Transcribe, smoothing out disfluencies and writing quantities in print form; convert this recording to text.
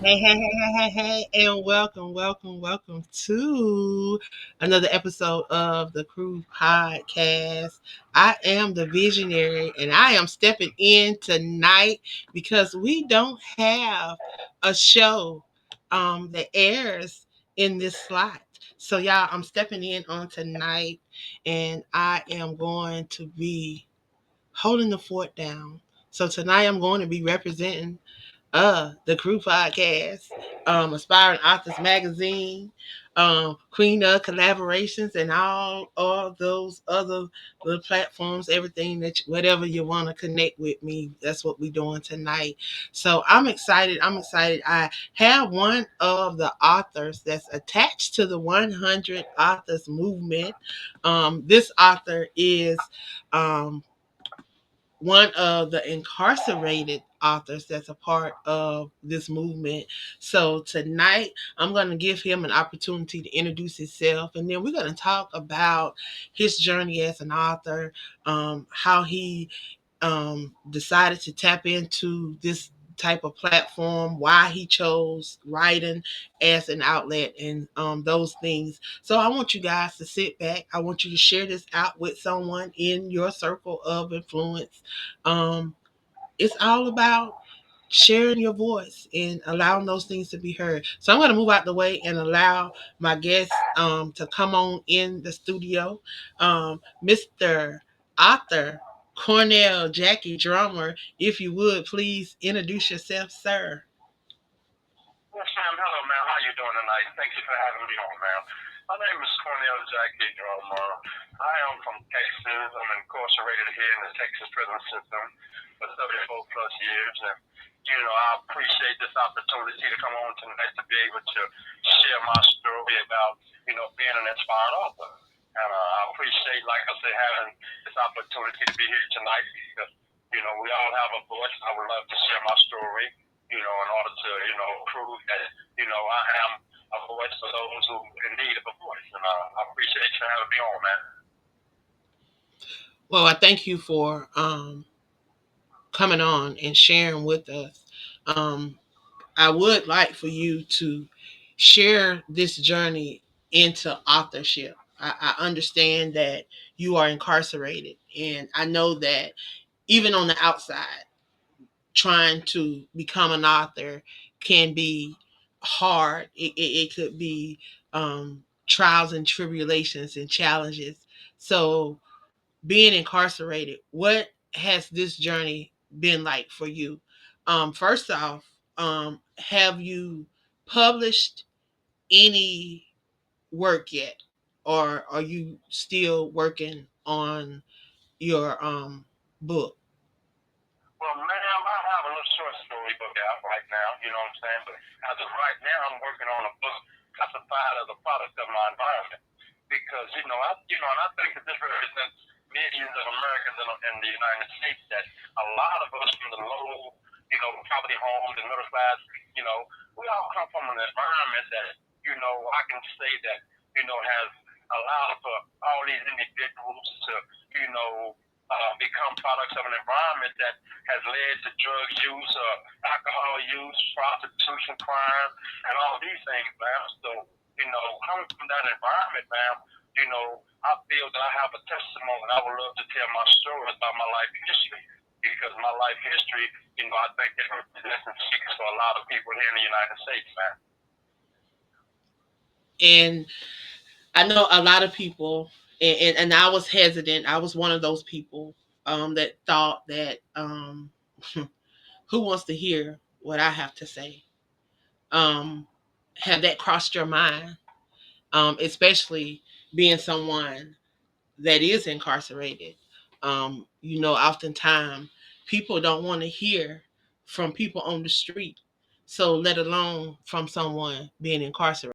And welcome to another episode of the Crew Podcast. I am the visionary, and I am stepping in tonight because we don't have a show that airs in this slot. So, y'all, I'm stepping in on tonight, and I am going to be holding the fort down. So tonight, I'm going to be representing the Crew Podcast, Aspiring Authors Magazine, Queen of Collaborations, and all those other little platforms, everything whatever you want to connect with me, that's what we're doing tonight. So I'm excited. I have one of the authors that's attached to the 100 Authors Movement. This author is um, one of the incarcerated authors that's a part of this movement. So tonight, I'm going to give him an opportunity to introduce himself, and then we're going to talk about his journey as an author, how he decided to tap into this type of platform, why he chose writing as an outlet, and those things. So I want you guys to sit back. I want you to share this out with someone in your circle of influence. Um, it's all about sharing your voice and allowing those things to be heard. So I'm going to move out the way and allow my guests to come on in the studio. Mr. Author Cornel Jackie Drummer, if you would please introduce yourself, sir. Yes, ma'am. Hello, ma'am. How you doing tonight? Thank you for having me on, ma'am. My name is Cornel Jackie Drummer. I am from Texas. I'm incarcerated here in the Texas prison system for 34 plus years. And, I appreciate this opportunity to come on tonight to be able to share my story about, being an inspired author. And I appreciate, like I said, having this opportunity to be here tonight because, we all have a voice. I would love to share my story, in order to, prove that, I am a voice for those who in need of a voice. And I appreciate you having me on, man. Well, I thank you for coming on and sharing with us. Um, I would like for you to share this journey into authorship. I understand that you are incarcerated, and I know that even on the outside, trying to become an author can be hard. It could be trials and tribulations and challenges. So, being incarcerated, what has this journey been like for you? First off, have you published any work yet, or are you still working on your book? Well, ma'am, I have a little short story book out right now, you know what I'm saying? But as of right now, I'm working on a book classified as a product of my environment. Because, and I think that this represents millions of Americans in the United States that a lot of us from the low, poverty homes and middle class, we all come from an environment that, I can say that, has allowed for all these individuals to, become products of an environment that has led to drug use, alcohol use, prostitution, crime, and all these things, ma'am. So, coming from that environment, ma'am, I feel that I have a testimony and I would love to tell my story about my life history. Because my life history, I think it represents and speaks for a lot of people here in the United States, man. And I know a lot of people, and I was hesitant. I was one of those people that thought that who wants to hear what I have to say? Have that crossed your mind? Especially being someone that is incarcerated. Oftentimes people don't want to hear from people on the street, so let alone from someone being incarcerated.